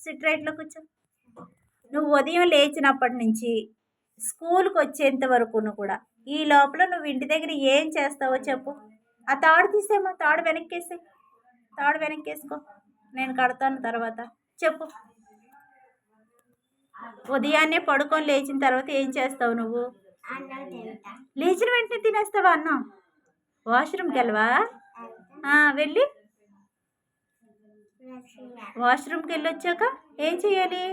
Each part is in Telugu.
సిట్ రైట్లో కూర్చో. నువ్వు ఉదయం లేచినప్పటి నుంచి స్కూల్కి వచ్చేంత వరకు కూడా ఈ లోపల నువ్వు ఇంటి దగ్గర ఏం చేస్తావో చెప్పు. ఆ తాడు తీసేమో, తాడు వెనక్కేసి, తాడు వెనక్కేసుకో, నేను కడతాను తర్వాత. చెప్పు. ఉదయాన్నే పడుకొని లేచిన తర్వాత ఏం చేస్తావు నువ్వు? లేచిన వెంటనే తినేస్తావా అన్నం? వాష్రూమ్కి వెళ్ళవా? వెళ్ళి వాష్రూమ్కి వెళ్ళి వచ్చాక ఏం చేయాలి?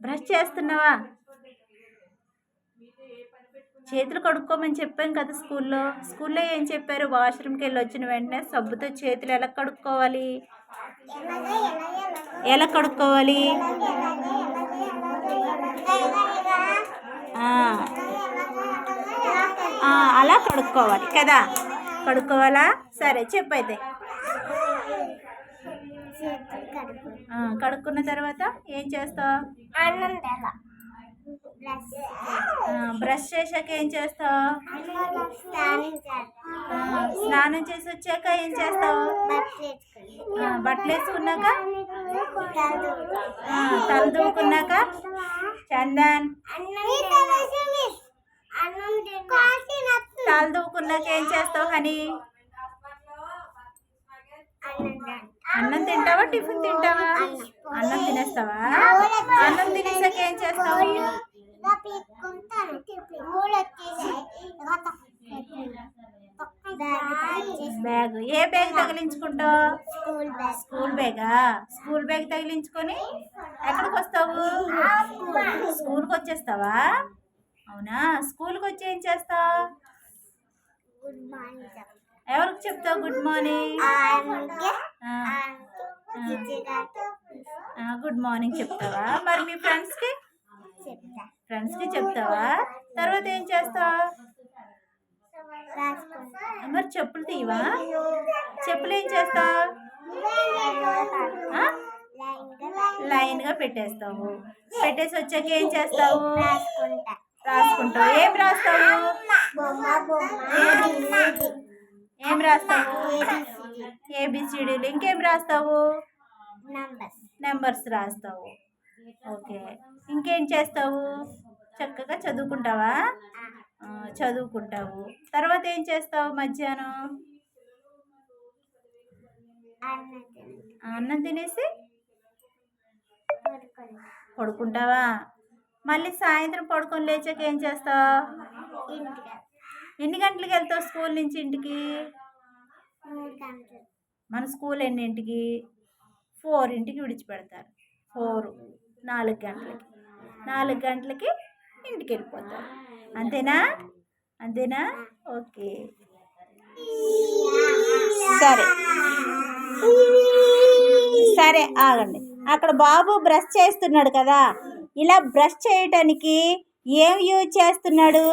బ్రష్ చేస్తున్నావా? చేతులు కడుక్కోమని చెప్పాం కదా స్కూల్లో ఏం చెప్పారు? వాష్రూమ్కి వెళ్ళి వచ్చిన వెంటనే సబ్బుతో చేతులు ఎలా కడుక్కోవాలి? ఎలా కడుక్కోవాలి? అలా కడుక్కోవాలి కదా. కడుక్కోవాలా? సరే చెప్పు. అయితే కడుక్కున్న తర్వాత ఏం చేస్తావు? బ్రష్ చేశాక ఏం చేస్తావు? స్నానం చేసి వచ్చాక ఏం చేస్తావు? బట్టలు వేసుకున్నాక, తల దూకున్నాక, చందన్ తల దూకున్నాక ఏం చేస్తావు హనీ? అన్నం తింటావా? టిఫిన్ తింటావా? అన్నం తినేస్తావా? అన్నం తినేసాక ఏం చేస్తావు? బ్యాగ్. ఏ బ్యాగ్ తగిలించుకుంటావు? స్కూల్ బ్యాగా? స్కూల్ బ్యాగ్ తగిలించుకొని ఎక్కడికి వస్తావు? స్కూల్కి వచ్చేస్తావా? అవునా? స్కూల్కి వచ్చి ఏం చేస్తావు? ఎవరికి చెప్తావు గుడ్ మార్నింగ్? గుడ్ మార్నింగ్ చెప్తావా? మరి మీ ఫ్రెండ్స్కి చెప్తావా? తర్వాత ఏం చేస్తావు? మరి చెప్పులు తీవా? చెప్పులు ఏం చేస్తావు? లైన్గా పెట్టేస్తావు. పెట్టేసి వచ్చాక ఏం చేస్తావు? రాసుకుంటావు. ఏం రాస్తావు? ఏం రాస్తావు? ఏబిసిడీలు. ఇంకేం రాస్తావు? నెంబర్స్ రాస్తావు. ఓకే. ఇంకేం చేస్తావు? చక్కగా చదువుకుంటావా? చదువుకుంటావు. తర్వాత ఏం చేస్తావు? మధ్యాహ్నం అన్నం తినేసి పడుకుంటావా? మళ్ళీ సాయంత్రం పడుకొని లేచాక ఏం చేస్తావు? ఎన్ని గంటలకు వెళ్తావు స్కూల్ నుంచి ఇంటికి? మన స్కూల్ ఎన్నింటికి? 4 విడిచిపెడతారు. 4 గంటలకి. 4 గంటలకి ఇంటికి వెళ్ళిపోతారు. అంతేనా? ఓకే. సరే ఆగండి. అక్కడ బాబు బ్రష్ చేస్తున్నాడు కదా. ఇలా బ్రష్ చేయటానికి ఏం యూజ్ చేస్తున్నాడు?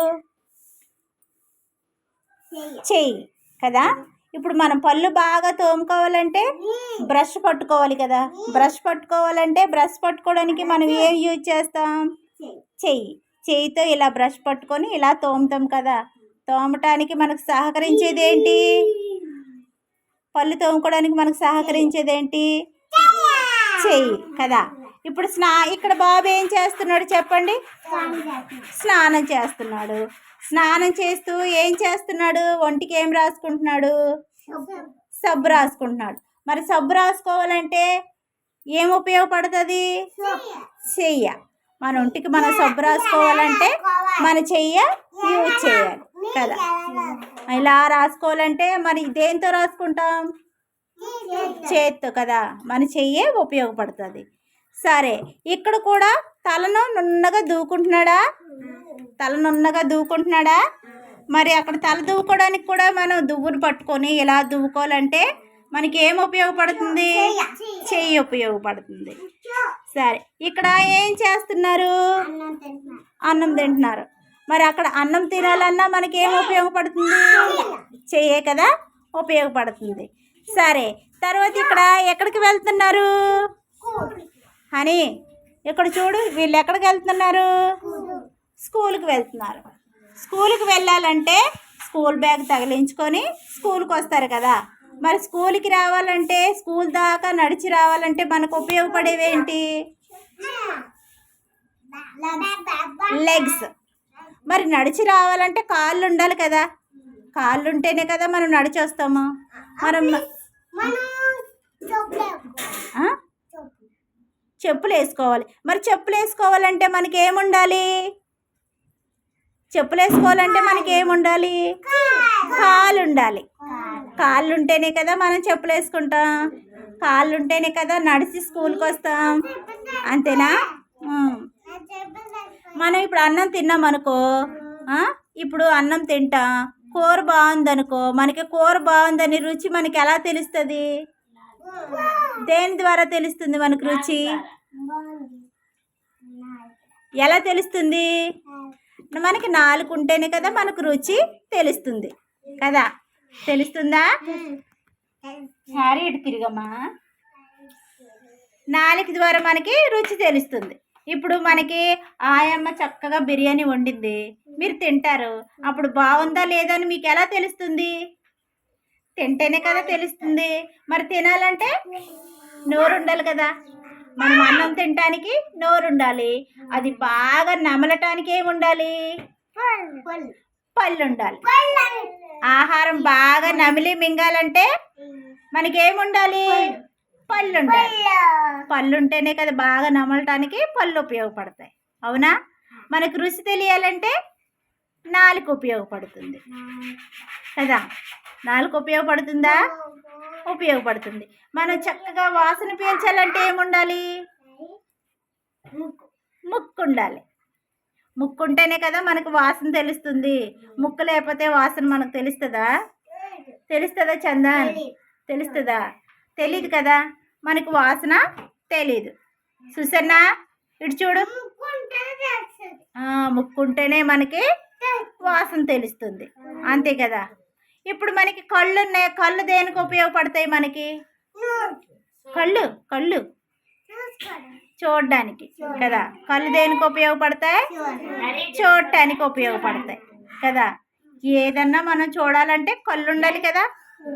చెయ్యి కదా. ఇప్పుడు మనం పళ్ళు బాగా తోముకోవాలంటే బ్రష్ పట్టుకోవాలి కదా. బ్రష్ పట్టుకోవడానికి మనం ఏం యూజ్ చేస్తాం? చెయ్యితో ఇలా బ్రష్ పట్టుకొని ఇలా తోముతాం కదా. తోమటానికి మనకు సహకరించేది ఏంటి? పళ్ళు తోముకోవడానికి మనకు సహకరించేది ఏంటి? చెయ్యి కదా. ఇప్పుడు ఇక్కడ బాబు ఏం చేస్తున్నాడు చెప్పండి? స్నానం చేస్తున్నాడు. స్నానం చేస్తూ ఏం చేస్తున్నాడు? ఒంటికి ఏం రాసుకుంటున్నాడు? సబ్బు రాసుకుంటున్నాడు. మరి సబ్బు రాసుకోవాలంటే ఏం ఉపయోగపడుతుంది? చెయ్య. మన ఒంటికి మనం సబ్బు రాసుకోవాలంటే మన చెయ్య యూజ్ చేయాలి కదా. ఇలా రాసుకోవాలంటే మరి దేంతో రాసుకుంటాం? చేత్తో కదా. మన చెయ్యే ఉపయోగపడుతుంది. సరే, ఇక్కడ కూడా తలను నున్నగా దూకుంటున్నాడా? మరి అక్కడ తల దువ్వుకోవడానికి కూడా మనం దువ్వును పట్టుకొని ఇలా దువ్వుకోవాలంటే మనకి ఏం ఉపయోగపడుతుంది? చెయ్యి ఉపయోగపడుతుంది. సరే, ఇక్కడ ఏం చేస్తున్నారు? అన్నం తింటున్నారు. మరి అక్కడ అన్నం తినాలన్నా మనకి ఏం ఉపయోగపడుతుంది? చెయ్యే కదా ఉపయోగపడుతుంది. సరే, తర్వాత ఇక్కడ ఎక్కడికి వెళ్తున్నారు అని ఇక్కడ చూడు. వీళ్ళు ఎక్కడికి వెళ్తున్నారు? స్కూల్కి వెళ్తున్నారు. స్కూల్కి వెళ్ళాలంటే స్కూల్ బ్యాగ్ తగిలించుకొని స్కూల్కి వస్తారు కదా. మరి స్కూల్కి రావాలంటే స్కూల్ దాకా నడిచి రావాలంటే మనకు ఉపయోగపడేవేంటి? లెగ్స్. మరి నడిచి రావాలంటే కాళ్ళు ఉండాలి కదా, కాళ్ళు ఉంటేనే కదా మనం నడిచి వస్తాము. మనం చెప్పులు వేసుకోవాలి. మరి చెప్పులు వేసుకోవాలంటే మనకి ఏముండాలి? చెప్పులు వేసుకోవాలంటే మనకి ఏముండాలి? కాళ్ళు ఉండాలి. కాళ్ళు ఉంటేనే కదా మనం చెప్పులు వేసుకుంటాం, కాళ్ళు ఉంటేనే కదా నడిచి స్కూల్కి వస్తాం. అంతేనా? మనం ఇప్పుడు అన్నం తిన్నాం అనుకో, ఇప్పుడు అన్నం తింటాం, కూర బాగుందనుకో, మనకి కూర బాగుందని రుచి మనకి ఎలా తెలుస్తుంది? దేని ద్వారా తెలుస్తుంది మనకు రుచి? ఎలా తెలుస్తుంది? మనకి నాలుగు ఉంటేనే కదా మనకు రుచి తెలుస్తుంది కదా. తెలుస్తుందా? సారీ ఇటు తిరిగమ్మా. నాలుగు ద్వారా మనకి రుచి తెలుస్తుంది. ఇప్పుడు మనకి ఆయమ్మ చక్కగా బిర్యానీ వండింది, మీరు తింటారు, అప్పుడు బాగుందా లేదా అని మీకు ఎలా తెలుస్తుంది? తింటేనే కదా తెలుస్తుంది. మరి తినాలంటే నోరు ఉండాలి కదా, మనం అన్నం తినటానికి నోరు ఉండాలి, అది బాగా నమలటానికి ఏముండాలి? పళ్ళు ఉండాలి. ఆహారం బాగా నమిలి మింగాలంటే మనకేముండాలి? పళ్ళు ఉండాలి. పళ్ళు ఉంటేనే కదా బాగా నమలటానికి పళ్ళు ఉపయోగపడతాయి. అవునా? మనకు రుచి తెలియాలంటే నాలుక ఉపయోగపడుతుంది కదా. నాలుక ఉపయోగపడుతుందా? ఉపయోగపడుతుంది. మనం చక్కగా వాసన పీల్చాలంటే ఏముండాలి? ముక్కు ఉండాలి. ముక్కు ఉంటేనే కదా మనకు వాసన తెలుస్తుంది. ముక్కు లేకపోతే వాసన మనకు తెలుస్తుందా? తెలుస్తుందా చందన్? తెలుస్తుందా? తెలీదు కదా, మనకు వాసన తెలీదు. చూసన్నా ఇటు చూడు, ముక్కు ఉంటేనే మనకి వాసన తెలుస్తుంది. అంతే కదా. ఇప్పుడు మనకి కళ్ళు ఉన్నాయి, కళ్ళు దేనికి ఉపయోగపడతాయి మనకి? కళ్ళు కళ్ళు చూడడానికి కదా. కళ్ళు దేనికి ఉపయోగపడతాయి? చూడటానికి ఉపయోగపడతాయి కదా. ఏదన్నా మనం చూడాలంటే కళ్ళు ఉండాలి కదా,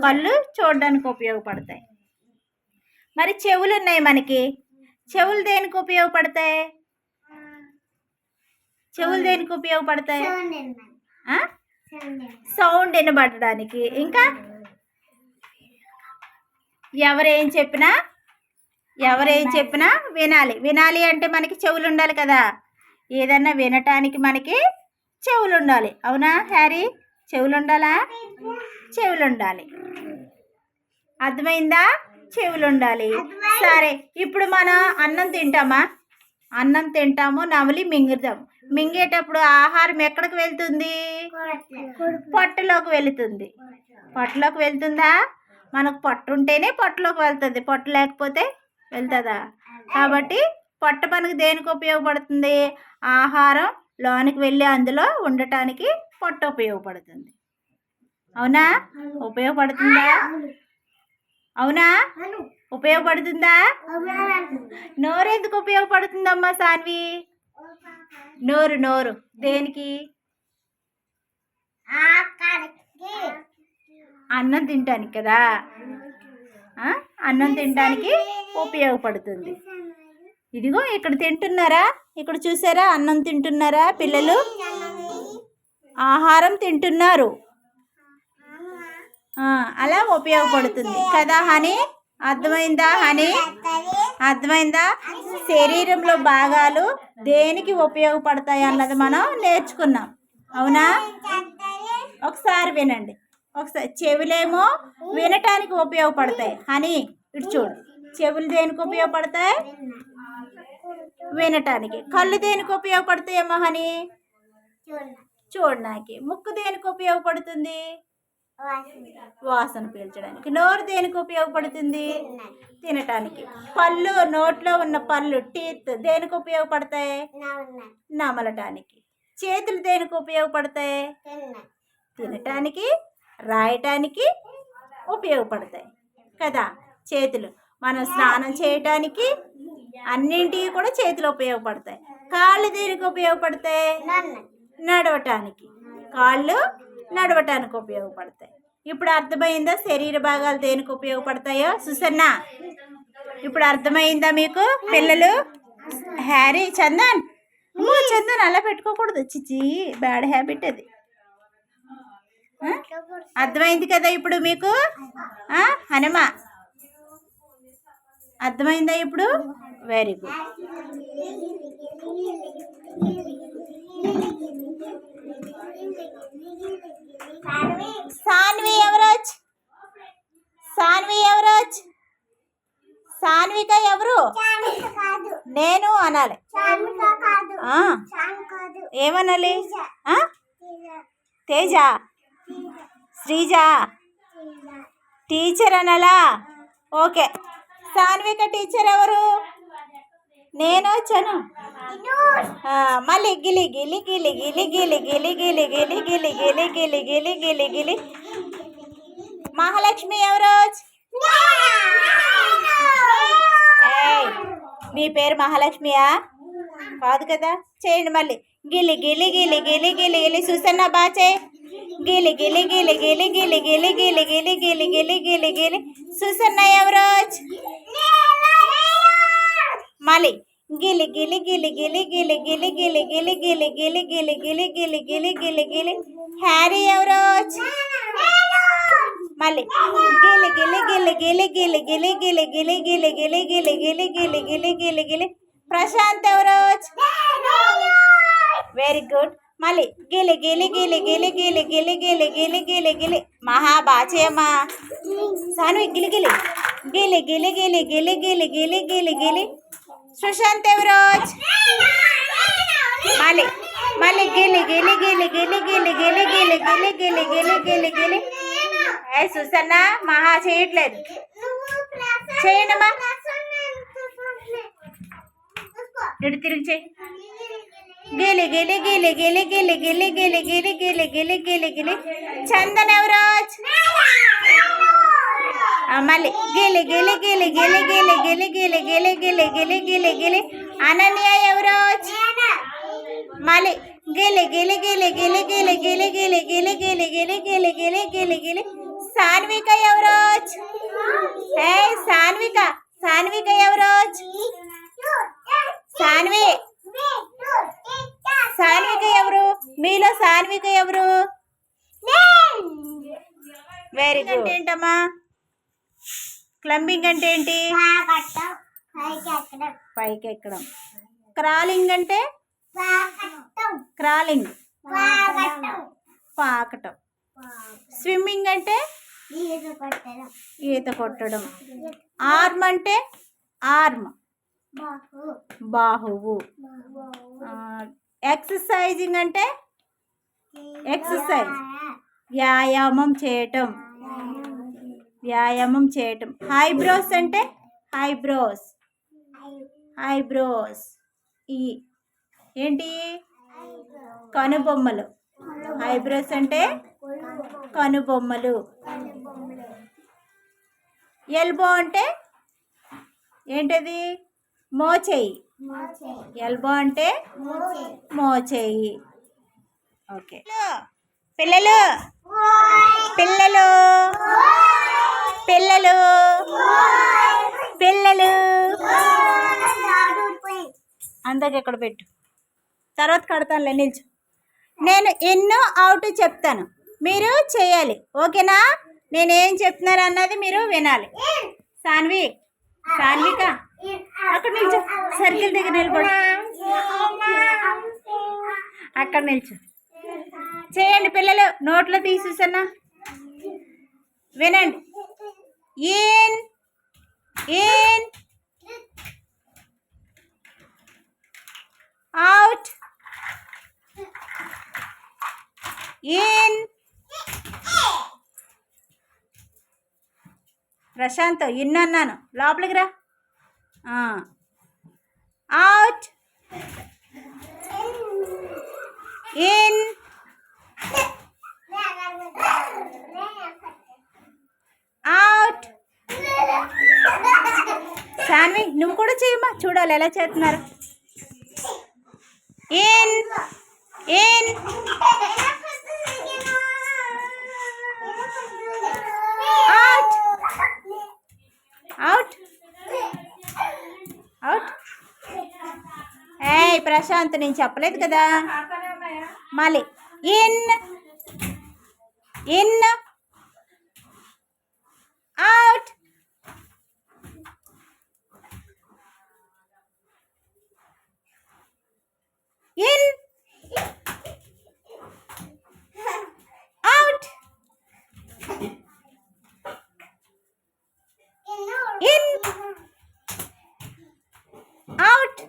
కళ్ళు చూడడానికి ఉపయోగపడతాయి. మరి చెవులు ఉన్నాయి మనకి, చెవులు దేనికి ఉపయోగపడతాయి? చెవులు దేనికి ఉపయోగపడతాయి? సౌండ్ వినబడడానికి. ఇంకా ఎవరేం చెప్పినా వినాలి. వినాలి అంటే మనకి చెవులు ఉండాలి కదా. ఏదన్నా వినటానికి మనకి చెవులు ఉండాలి. అవునా హ్యారీ? చెవులు ఉండాలా? చెవులు ఉండాలి. అర్థమైందా? చెవులు ఉండాలి. సరే, ఇప్పుడు మనం అన్నం తింటామా? అన్నం తింటాము, నమిలి మింగుతాం. మింగేటప్పుడు ఆహారం ఎక్కడికి వెళ్తుంది? పొట్టలోకి వెళుతుంది. పొట్టలోకి వెళ్తుందా? మనకు పొట్ట ఉంటేనే పొట్టలోకి వెళ్తుంది, పొట్ట లేకపోతే వెళ్తుందా? కాబట్టి పొట్ట మనకు దేనికి ఉపయోగపడుతుంది? ఆహారం లోనికి వెళ్ళి అందులో ఉండటానికి పొట్ట ఉపయోగపడుతుంది. అవునా? ఉపయోగపడుతుందా? అవునా? ఉపయోగపడుతుందా? నోరు ఎందుకు ఉపయోగపడుతుందమ్మా సాన్వి? నోరు నోరు దేనికి? అన్నం తినటానికి కదా. అన్నం తినడానికి ఉపయోగపడుతుంది. ఇదిగో ఇక్కడ తింటున్నారా? ఇక్కడ చూసారా? అన్నం తింటున్నారా పిల్లలు? ఆహారం తింటున్నారు. అలా ఉపయోగపడుతుంది కదా హనీ. అర్థమైందా హనీ? అర్థమైందా? శరీరంలో భాగాలు దేనికి ఉపయోగపడతాయి అన్నది మనం నేర్చుకున్నాం. అవునా? ఒకసారి వినండి. ఒకసారి చెవులేమో వినటానికి ఉపయోగపడతాయి. హనీ ఇటు చూడు, చెవులు దేనికి ఉపయోగపడతాయి? వినటానికి. కళ్ళు దేనికి ఉపయోగపడతాయేమో హనీ? చూడడానికి. ముక్కు దేనికి ఉపయోగపడుతుంది? వాసన పీల్చడానికి. నోరు దేనికి ఉపయోగపడుతుంది? తినటానికి. పళ్ళు, నోట్లో ఉన్న పళ్ళు టీత్ దేనికి ఉపయోగపడతాయి? నమలటానికి. చేతులు దేనికి ఉపయోగపడతాయి? తినటానికి, రాయటానికి ఉపయోగపడతాయి కదా చేతులు. మనం స్నానం చేయటానికి అన్నింటికి కూడా చేతులు ఉపయోగపడతాయి. కాళ్ళు దేనికి ఉపయోగపడతాయి? నడవటానికి. కాళ్ళు నడవటానికి ఉపయోగపడతాయి ఇప్పుడు అర్థమైందా శరీర భాగాలు దేనికి ఉపయోగపడతాయో? సుసన్న, ఇప్పుడు అర్థమైందా మీకు పిల్లలు? హ్యారీ, చందన్, చందన్ అలా పెట్టుకోకూడదు, చిచి, బ్యాడ్ హ్యాబిట్ అది. అర్థమైంది కదా ఇప్పుడు మీకు? హనుమ, అర్థమైందా ఇప్పుడు? Very good. సాన్వి ఎవరోచ్? సాన్వి ఎవరోచ్? సాన్విక ఎవరు? నేను అనాలి. ఏమనాలి? తేజ, శ్రీజ, టీచర్ అనాలా? ఓకే. సాన్విక టీచర్ ఎవరు? నేను వచ్చాను. మళ్ళీ గిలి గిలి గిలి గిలి గిలి గిలి గిలి గిలి గిలి గిలి గిలి గిలి గిలి గిలి. మహాలక్ష్మి ఎవరు? మీ పేరు మహాలక్ష్మియా? కాదు కదా. చేయండి మళ్ళీ. గిలి గిలి గిలి గిలి గిలి గిలి. సుసన్న బాచే. గిలి గిలి గిలి గిలి గిలి గిలి గిలి గిలి గిలి గిలి గిలి గిలి. సుసన్న ఎవరు? మళ్ళీ గిలి గిలి గిలి గిలి గిలి గిలి గిలి గిలి గిలి గిలి గిలి గిలి గిలి గిలి గిలి గిలి. హ్యారీ ఎవరు? మళ్ళీ గిలి గిలి గిలి గిలి గిలి గిలి గిలి గిలి గిలి గిలి గిలి గిలి గిలి గిలి గిలి గిలి. ప్రశాంత్ ఎవరు? Very good. మళ్ళీ గిలి గిలి గిలి గిలి గిలి గిలి గిలి గిలి గిలి గిలి. మహా బాచేయమ్మా. సాన్వి గిలి గిలి గిలి గిలి గిలి గిలి గిలి గిలి గిలి గిలి. సుశాంత్ ఎవరు? మళ్ళీ మళ్ళీ గిలి గిలి గిలి గిలి గిలి గిలి గిలి గిలి గిలి గిలి గిలి గిలి. సుసన్న మహా చేయట్లేదు. చేయండమ్మా. ఇటు తిరిగి చేయి. గిలి గిలి గిలి గిలి గిలి గిలి గిలి గిలి గిలి గిలి గిలి గిలి. చందన్ ఎవరు? మళ్ళీ గిలి గిలి గిలి గిలి గిలి గిలి గిలి గిలి గిలి గిలి గిలి గిలి. అనన్య ఎవరు? మళ్ళీ గిలి గిలి గిలి గిలి గిలి గిలి గిలి గిలి గిలి గిలి గిలి గిలి గిలి గిలి. సాన్విక ఎవరు? సాన్విక, సాన్విక ఎవరు? సాన్వి, సాన్విక ఎవరు? మీలో సాన్విక ఎవరు? Very good. ఏంటమ్మా క్లైంబింగ్ అంటే ఏంటి? పైకి ఎక్కడం. క్రాలింగ్ అంటే? క్రాలింగ్ పాకటం. స్విమ్మింగ్ అంటే? ఈత కొట్టడం. ఆర్మ్ అంటే? ఆర్మ్ బాహువు. ఎక్సర్సైజింగ్ అంటే? ఎక్సర్సైజ్ వ్యాయామం చేయటం, వ్యాయామం చేయటం. హైబ్రోస్ అంటే? Eyebrows, eyebrows. ఈ ఏంటి? కనుబొమ్మలు. హైబ్రోస్ అంటే కనుబొమ్మలు. ఎల్బో అంటే ఏంటది? మోచేయి. ఎల్బో అంటే మోచేయి. ఓకే పిల్లలు, పిల్లలు, పిల్లలు, పిల్లలు. అందరికి ఎక్కడ పెట్టు, తర్వాత కడతానులే. నిల్చు. నేను ఎన్నో అవుట్ చెప్తాను, మీరు చేయాలి. ఓకేనా? నేనేం చెప్తున్నాను అన్నది మీరు వినాలి. సాన్వి, సాన్విక అక్కడ నిల్చు. సర్కిల్ దగ్గర నిలబడు. అక్కడ నిల్చు. చేయండి పిల్లలు. నోట్లో తీసేసన్నా వినండి. In, in, out, in. Prashant in అన్నాను, లోపలికి రా. Out, in, out. సాన్వి నువ్వు కూడా చేయమ్మా, చూడాలి ఎలా చేస్తున్నారు. ఇన్, ఇన్, ప్రశాంత్ నేను చెప్పలేదు కదా. మళ్ళీ in in out. In out. In out.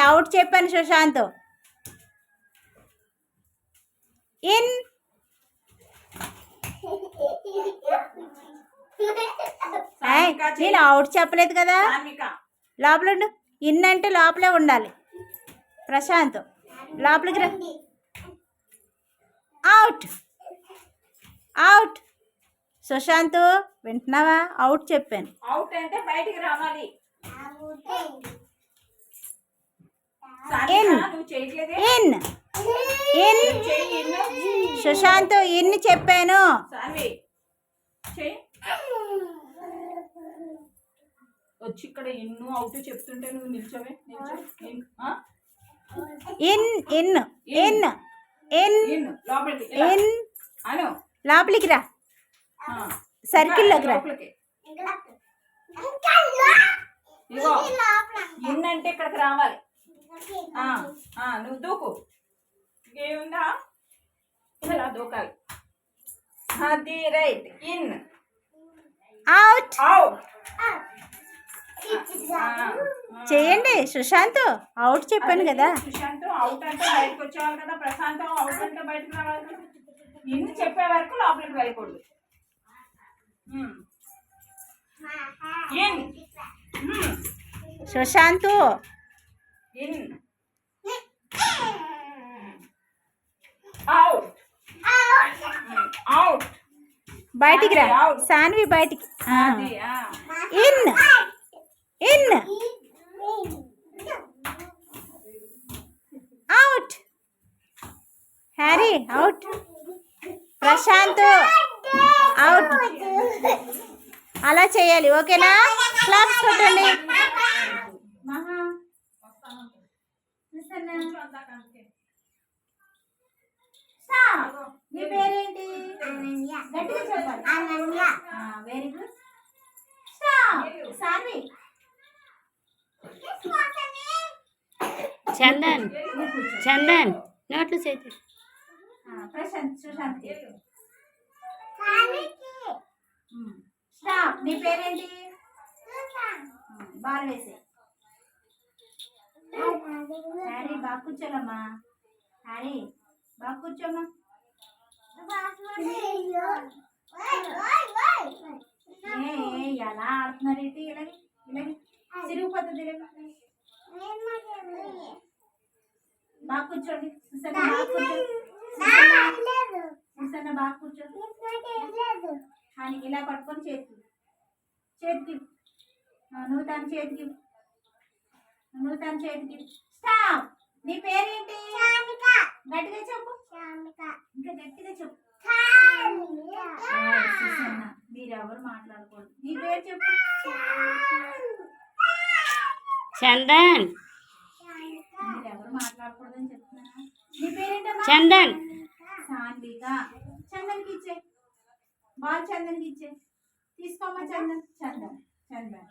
Out చెప్పాను సుశాంత్. ఇన్ నేను అవుట్ చెప్పలేదు కదా. లోపల ఉండు. ఇన్ అంటే లోపలే ఉండాలి. ప్రశాంత్ లోపలికి రా. Out out. సుశాంత్ వింటున్నావా? అవుట్ చెప్పాను. అవుట్ అంటే బయటికి రావాలి. In in in. Sushant in చెప్పాను. వచ్చి ఇక్కడ ఇన్ను అవుట్ చెప్తుంటే నువ్వు నిల్చోవే. In in in in in. లోపలికి రా. సర్కిల్లోకి రా. ఇన్ అంటే ఇక్కడికి రావాలి. నువ్వు దూకు. ఏముందా ఇలా దూకాలి. అది రైట్. In out. అవుట్ చేయండి. సుశాంత్ అవుట్ చెప్పాను కదా. సుశాంత్ అవుట్ అంటే బయటకు వచ్చేవాళ్ళు కదా. ప్రశాంత్ అవుట్ అంటే బయటకు రావాలి కదా. ఇన్ని చెప్పే వరకు లోపలికి వెళ్ళకూడదు. In Sushant in out out. బయటికి రా. సాన్వి బయటికి. In in out. Harry out. Prashant out. అలా చేయాలి. ఓకేనా? క్లాప్స్ కొట్టండి. నీ పేరేంటి? గట్టిగా చెప్పాలి. Very good. సాన్వి చందన్ చందన్ నోట్లు చేతి. ప్రశాంత్ సుశాంత్ స్టాప్. నీ పేరేంటి? బాల్ వేసే. హ్యారీ బాగా కూర్చోలమ్మా. హ్యారీ బాగా కూర్చోమ్మా. ఎలా ఆడుతున్నారు ఏంటి? ఇలాగే ఇలాగే తిరిగిపోతుంది. ఇలాగే బాగా కూర్చోండి. సుసన్న బాగా కూర్చోండి. సుసన్న బాగా కూర్చోండి. అని ఇలా పట్టుకొని చేతికి చేతికి నువ్వు తన చేతికి నువ్వు తన చేతికి. స్టాప్. నీ పేరేంటి? గట్టిగా చెప్పు. ఇంకా గట్టిగా చెప్పు. సుసన్న మీరెవరు మాట్లాడకూడదు. నీ పేరు చెప్పు. చందన్ మీరెవరు మాట్లాడకూడదని చెప్తున్నా. నీ పేరేంటమ్మా? చందన్. సాన్విక. చందన్కి ఇచ్చే బాల్. చందన్కి ఇచ్చే. తీసుకోమ్మా చందన్. చందన్ చందన్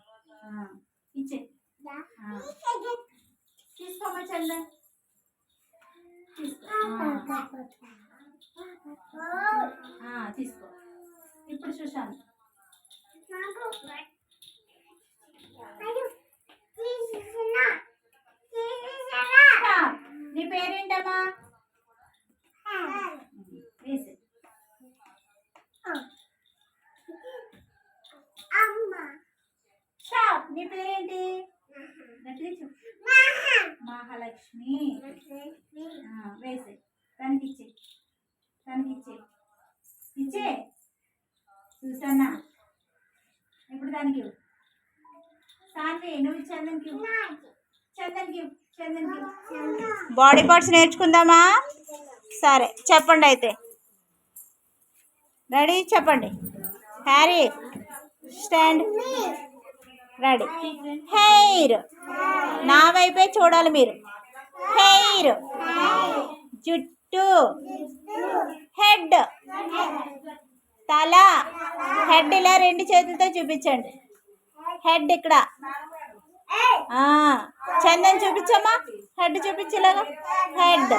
ఇచ్చే. తీసుకోమ్మా చందన్. తీసుకో. ఇప్పుడు సుశాంత్. నీ పేరేంటమ్మా? వేసే. స్టాప్. నీ పేరేంటి? గట్టిగా చెప్పు. మహాలక్ష్మి. వేసే. తనకి ఇచ్చే. తనకి ఇచ్చే. ఇచ్చే. చూసానా? ఇప్పుడు దానికి సాన్వి నువ్వు చందన్కి. చందన్కి చందన్కి. Body parts నేర్చుకుందామా? సరే చెప్పండి అయితే. రెడీ? చెప్పండి. Harry stand. రెడీ. హెయిర్. నా వైపు వైపే చూడాలి మీరు. హెయిర్ జుట్టు, హెడ్ తల. హెడ్ ఇలా 2 చేతులతో చూపించండి. హెడ్ ఇక్కడ. చందన్ చూపించమ్మా, హెడ్ చూపించలేగా. Head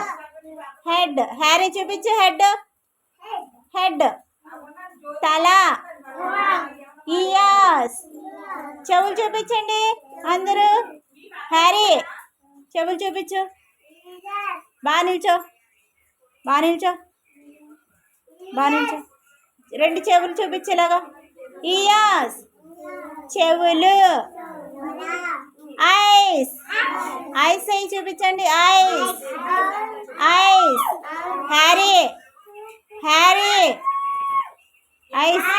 head. హ్యారీ చూపించు హెడ్. హెడ్ తల. ఇయర్స్. చెవులు చూపించండి అందరూ. హ్యారీ చెవులు చూపించు. బాగా నిల్చో, బాగా నిల్చో, బాగా నిల్చో. 2 చెవులు చూపించేలాగా. ఇయర్స్ చెవులు. ఐస్ ఐస్ అయి చూపించండి. Ice ice. Harry Harry ice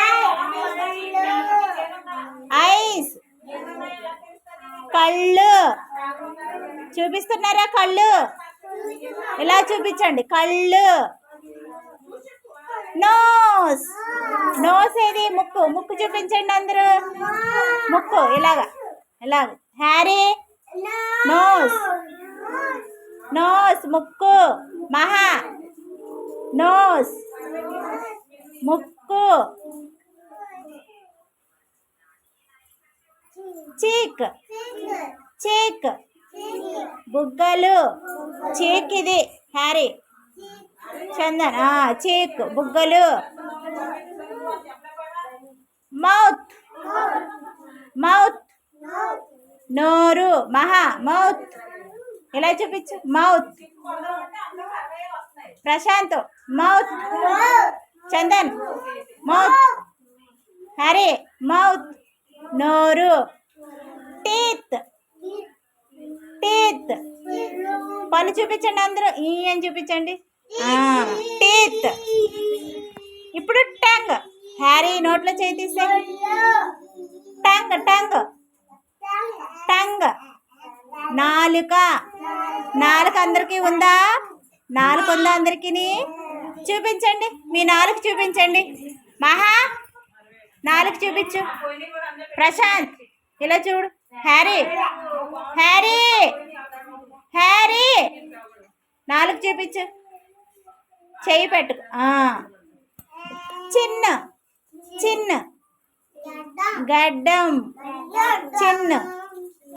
ice. కళ్ళు చూపిస్తున్నారా? కళ్ళు ఇలా చూపించండి. కళ్ళు. నోస్ నోస్ ఏది? ముక్కు ముక్కు చూపించండి అందరూ. ముక్కు ఇలాగా ఇలాగ. హ్యారీ నోస్ నోస్ ముక్కు. మహా నోస్ ముక్కు. చీక్ చీక్ బుగ్గలు. చీక్ ఇది హ్యారీ. చందన్ చీక్ బుగ్గలు. మౌత్ మౌత్ నోరు. మహా మౌత్ ఇలా చూపించు. Mouth. Prashant mouth. Chandan mouth. Harry mouth నోరు. Teeth teeth. పళ్ళు చూపించండి అందరూ. ఈ అని చూపించండి. టీత్. ఇప్పుడు టంగ్. హ్యారీ నోట్లో చేయి తీసే. Tongue tongue tongue. నాలుక. నాలుక అందరికీ ఉందా? నాలుక ఉందా అందరికీ? చూపించండి, మీ నాలుక చూపించండి. మహా నాలుక చూపించు. ప్రశాంత్ ఇలా చూడు. హ్యారీ హ్యారీ హ్యారీ నాలుక చూపించు. చెయ్యి పెట్టుకు. చిన్న చిన్న గడ్డం. చిన్న.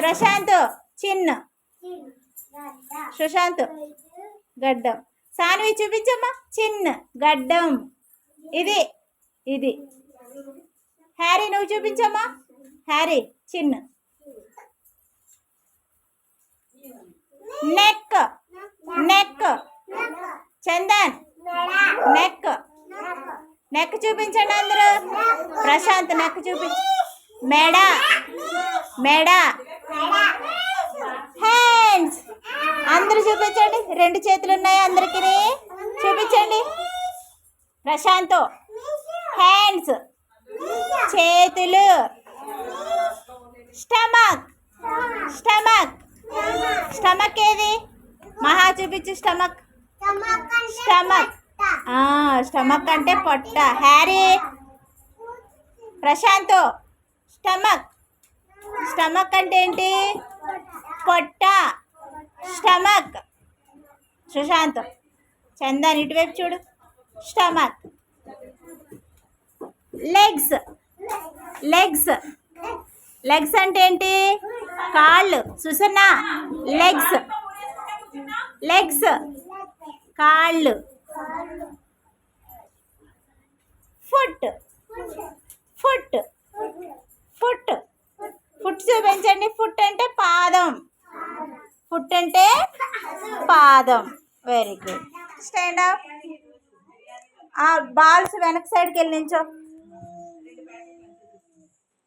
ప్రశాంత్ చిన్న. సుశాంత్ గడ్డం. సాన్వి చూపించమ్మా. చిన్న గడ్డం. ఇది ఇది. హ్యారీ నువ్వు చూపించమ్మా. హ్యారీ చిన్న. Neck neck. Chandan neck neck చూపించండి అందరూ. ప్రశాంత్ నెక్ చూపించు. మెడ మెడ. హ్యాండ్స్ అందరూ చూపించండి. 2 చేతులు ఉన్నాయి అందరికీ. చూపించండి. ప్రశాంత్ హ్యాండ్స్ చేతులు. Stomach stomach. స్టమక్ ఏది? మహా చూపించు. Stomach stomach. స్టమక్ అంటే పొట్ట. Harry Prashanth stomach. స్టమక్ అంటే ఏంటి? పొట్ట. స్టమక్. సుశాంత్ చందన్ ఇటువైపు చూడు. స్టమక్. Legs legs. లెగ్స్ అంటే ఏంటి? కాళ్ళు. సుసన్న లెగ్స్ లెగ్స్ కాళ్ళు. Foot foot foot. ఫుట్ చూపించండి. ఫుట్ అంటే పాదం. ఫుట్ అంటే పాదం. Very good. Stand up. Balls వెనక సైడ్కి వెళ్ళి నిల్చో.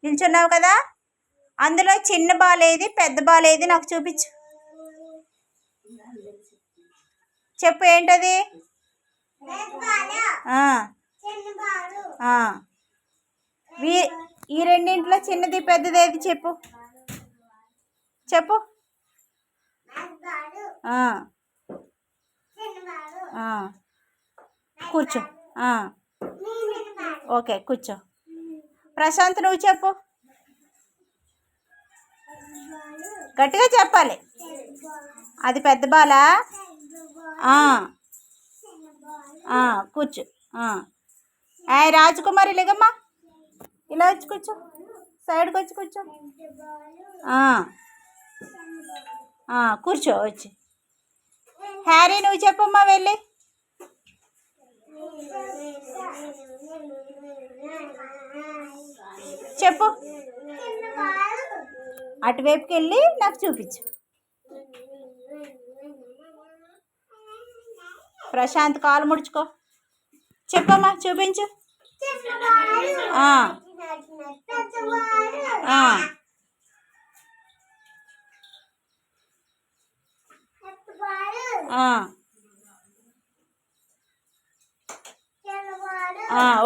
నిల్చున్నావు కదా? అందులో చిన్న బాల్ ఏది, పెద్ద బాల్ ఏది నాకు చూపించు. చెప్పు ఏంటది? ఈ రెండింటిలో చిన్నది పెద్దది ఏది చెప్పు. చెప్పు. కూర్చో. ఓకే కూర్చో. ప్రశాంత్ నువ్వు చెప్పు. గట్టిగా చెప్పాలి. అది పెద్ద బాలా? కూర్చో. రాజకుమారి లేగమ్మా, ఇలా వచ్చి కూర్చో, సైడ్కి వచ్చి కూర్చో. కూర్చో వచ్చి. హ్యారీ నువ్వు చెప్పమ్మా వెళ్ళి. చెప్పు, అటువైపుకి వెళ్ళి నాకు చూపించు. ప్రశాంత్ కాలు ముడుచుకో. చెప్పమ్మా చూపించు.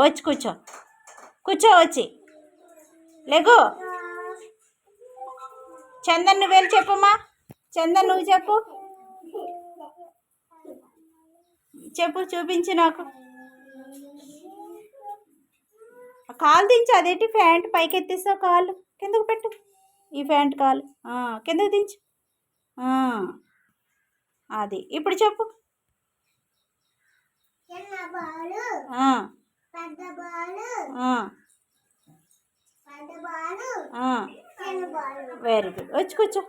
వచ్చి కూర్చో, కూర్చో వచ్చి. లేగు. చందన్ నువ్వు వెళ్ళి చెప్పమ్మా. చందన్ నువ్వు చెప్పు, చెప్పు చూపించు నాకు. కాలు దించు. అదేంటి ప్యాంట్ పైకి ఎత్తేస్తావు, కాళ్ళు కిందకు పెట్టు. ఈ ప్యాంట్ కాలు కిందకు దించు. అది ఇప్పుడు చెప్పు. Very good. వచ్చి కూర్చో.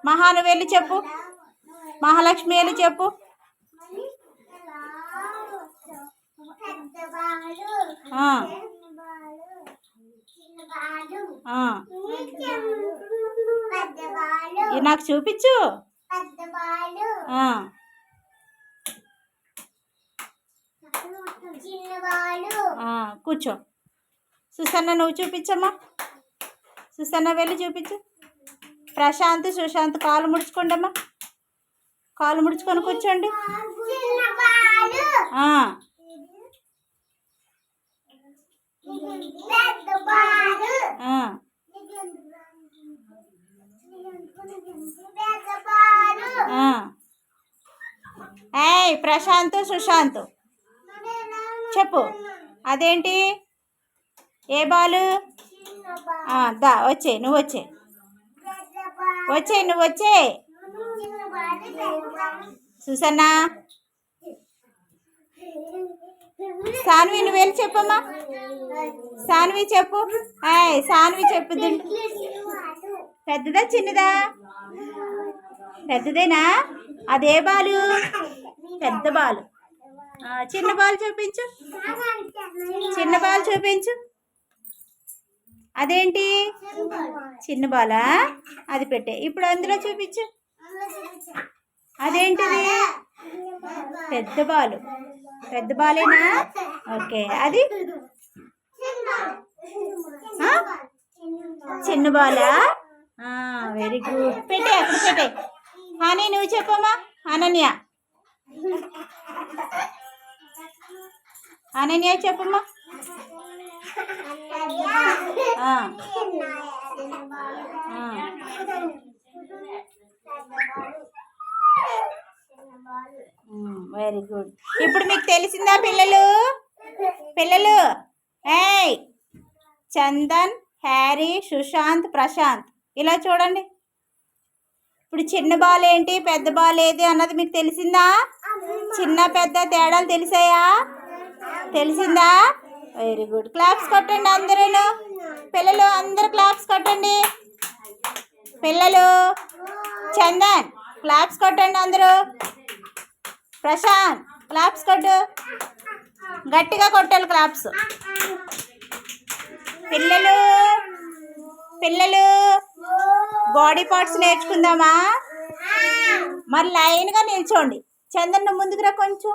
మహాను వెళ్ళి చెప్పు. మహాలక్ష్మి వెళ్ళి చెప్పు. నాకు చూపించు. కూర్చో. సుసన్న నువ్వు చూపించమ్మా. సుసన్న వెళ్ళి చూపించు. ప్రశాంత్ సుశాంత్ కాలు ముడుచుకోండమ్మా, కాలు ముడుచుకొని కూర్చోండి. ప్రశాంత్ సుశాంత్ చెప్పు. అదేంటి ఏ బాలు? దా వచ్చే, నువ్వు వచ్చే, వచ్చే నువ్వు వచ్చే. సుసన్నా, సాన్వి నువ్వు వెళ్ళి చెప్పమ్మా. సాన్వి చెప్పు. సాన్వి చెప్పుద్ది. పెద్దదా చిన్నదా? పెద్దదేనా? అదే బాలు? పెద్ద బాలు. చిన్న బాల్ చూపించు. చిన్న బాల్ చూపించు. అదేంటి చిన్న బాలా? అది పెట్టే. ఇప్పుడు అందులో చూపించు. అదేంటిది? పెద్ద బాలు. పెద్ద బాలేనా? ఓకే. అది చిన్న బాలా? Very good. పెట్టే, అక్కడ పెట్టే. హాని నువ్వు చెప్పమ్మా. అనన్య, అనన్య చెప్పమ్మా. Very good. ఇప్పుడు మీకు తెలిసిందా పిల్లలు? పిల్లలు చందన్, హ్యారీ, సుశాంత్, ప్రశాంత్ ఇలా చూడండి. ఇప్పుడు చిన్న బాల్ ఏంటి, పెద్ద బాల్ ఏది అన్నది మీకు తెలిసిందా? చిన్న పెద్ద తేడాలు తెలిసాయా? తెలిసిందా? Very good. క్లాప్స్ కొట్టండి అందరూ. పిల్లలు అందరూ క్లాప్స్ కొట్టండి. పిల్లలు చందన్ క్లాప్స్ కొట్టండి అందరూ. ప్రశాంత్ క్లాప్స్ కొట్టు, గట్టిగా కొట్టాలి క్లాప్స్. పిల్లలు పిల్లలు బాడీ పార్ట్స్ నేర్చుకుందామా? మరి లైన్గా నిల్చోండి. చందన్ ముందుకు రా కొంచెం.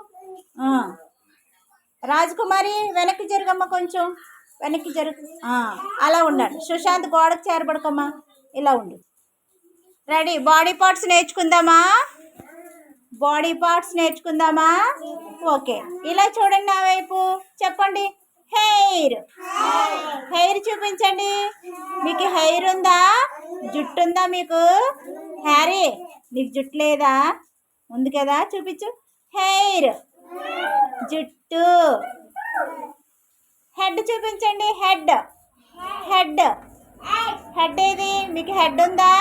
రాజకుమారి వెనక్కి జరగమ్మా, కొంచెం వెనక్కి జరుగు. అలా ఉండండి. సుశాంత్ గోడకు చేరబడకమ్మా, ఇలా ఉండు. రెడీ? బాడీ పార్ట్స్ నేర్చుకుందామా? బాడీ పార్ట్స్ నేర్చుకుందామా? ఓకే. ఇలా చూడండి నా వైపు. చెప్పండి. హెయిర్. హెయిర్ చూపించండి. మీకు హెయిర్ ఉందా? జుట్టు ఉందా మీకు? హ్యారీ నీకు జుట్టు లేదా? ఉంది కదా, చూపించు. హెయిర్, జుట్టు. హెడ్ చూపించండి. హెడ్. హెడ్ హెడ్ ఏది? మీకు హెడ్ ఉందా?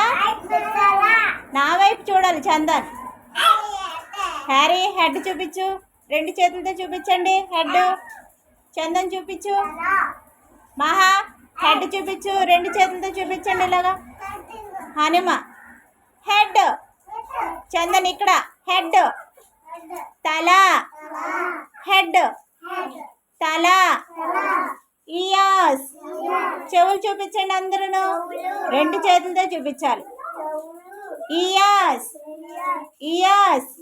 నా వైపు చూడాలి చందన్. హ్యారీ హెడ్ చూపించు, రెండు చేతులతో చూపించండి హెడ్. చందన్ చూపించు. మహా హెడ్ చూపించు, రెండు చేతులతో చూపించండి ఇలాగా. హనుమ హెడ్. చందన్ ఇక్కడ హెడ్. తల హెడ్. తల. ఇయర్స్. చెవులు చూపించండి అందరూ, రెండు చేతులతో చూపించాలి. ఇయర్స్. ఇయర్స్.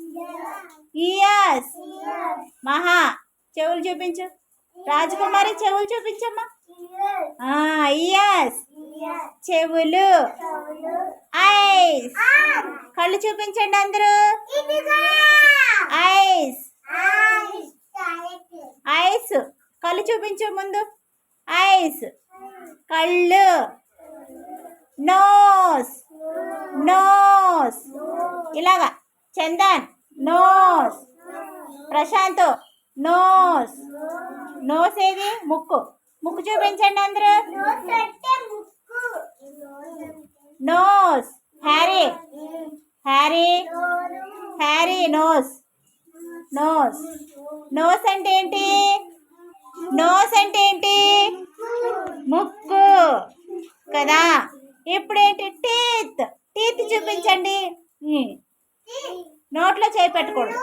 ఇయర్స్. మహా చెవులు చూపించు. రాజకుమారి చెవులు చూపించమ్మా. ఇయర్స్ చెవులు. ఐస్ కళ్ళు చూపించండి అందరూ. ఐస్. ఐస్ కళ్ళు చూపించు ముందు. ఐస్ కళ్ళు. నోస్. నోస్ ఇలాగా. Chandan nose. Prashant nose. Nose ఏది? ముక్కు. ముక్కు చూపించండి అందరూ. Nose. Harry. Harry. Harry nose. Nose. Nose అంటే ఏంటి? నోస్ అంటే ఏంటి? ముక్కు కదా. ఇప్పుడేంటి? టీత్. టీత్ చూపించండి. నోట్లో చేయి పెట్టకూడదు.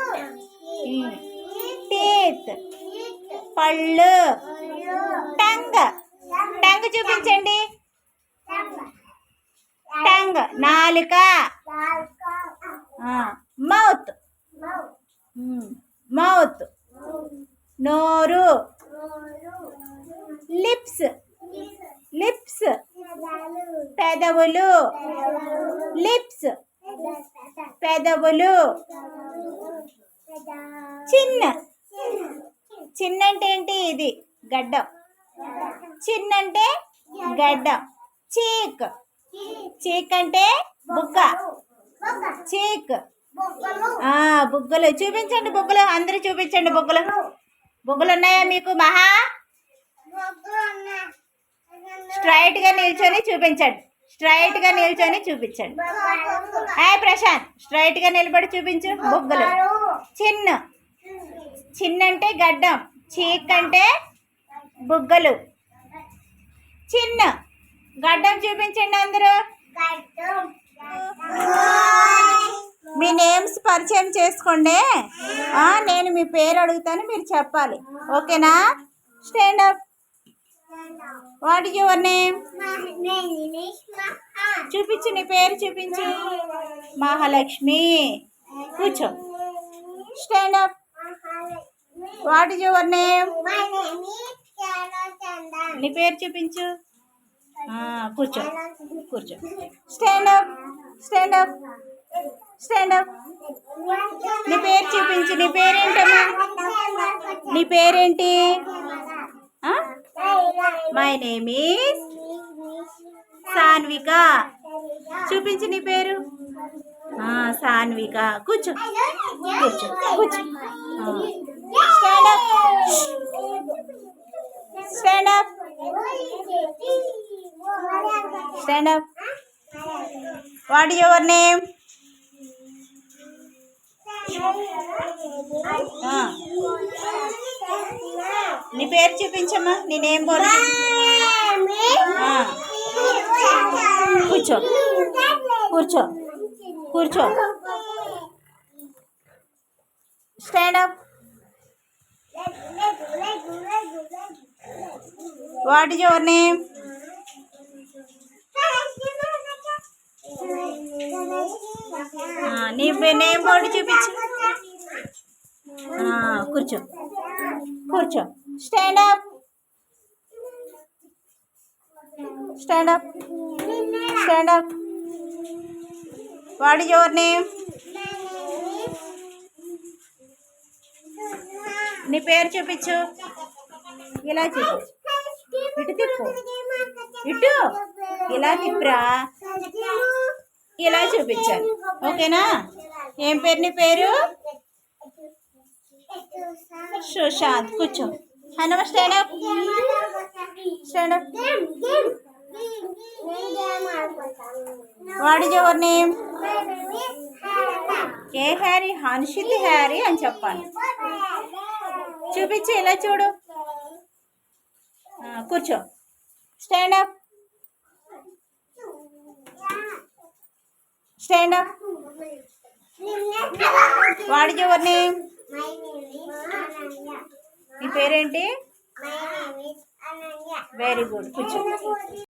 టీత్ పళ్ళు. టంగ్. టంగ్ చూపించండి. టంగ్ నాలుక. మౌత్. మౌత్ నోరు. లిప్స్. లిప్స్ పెదవులు. లిప్స్ పెదవులు. చిన్న. చిన్న అంటే ఏంటి? ఇది గడ్డం. చిన్న అంటే గడ్డం. చీక్. చీక్ అంటే బుగ్గ. చీక్. బుగ్గలు చూపించండి. బుగ్గలు అందరూ చూపించండి. బుగ్గలు. బుగ్గలు ఉన్నాయా మీకు? మహా స్ట్రైట్ గా నిల్చొని చూపించండి. స్ట్రైట్ గా నిల్చొని చూపించండి. ప్రశాంత్ స్ట్రైట్ గా నిలబడి చూపించు. బుగ్గలు. చిన్న. చిన్న అంటే గడ్డం. చీక్ అంటే బుగ్గలు. చిన్న గడ్డం చూపించండి అందరూ. మీ నేమ్స్ పరిచయం చేసుకోండి. నేను మీ పేరు అడుగుతాను, మీరు చెప్పాలి. ఓకేనా? Stand up. What is your name? చూపించు. నీ పేరు చూపించు. మహాలక్ష్మి. కూర్చో. Stand up. What is your name? నీ పేరు చూపించు. కూర్చో. కూర్చో. Stand up. Stand up. Stand up. నీ పేరు చూపించు. నీ పేరేంటమ్మా? నీ పేరేంటి? My name is Sanvika. చూపించు నీ పేరు. సాన్విక. కూర్చో. కూర్చో. కూర్చో. Stand up. Stand up. Stand up. What is your name? నీ పేరు చూపించమ్మా. నీ నేమ్ బోర్డు. కూర్చో. కూర్చో. కూర్చో. Stand up. What is your name? నీ నేమ్ బోర్డు చూపించు. కూర్చో. కూర్చో. Stand up. Stand up. Stand up. What is your name? నీ పేరు చూపించు. ఇలా చూపించు. ఇటు తిప్పు. ఇటు ఇలా తిప్పురా. ఇలా చూపించాలి. ఓకేనా? ఏం పేరు నీ పేరు? సుశాంత్. కూర్చో. Hanuma stand up. Stand up. What is your name? ఏ హ్యారీ? హన్షిత్ హ్యారీ అని చెప్పాలి. చూపించు, ఇలా చూడు. కూర్చో. Stand up. Stand up. What is your name? నీ పేరేంటి? Very good. కూర్చో.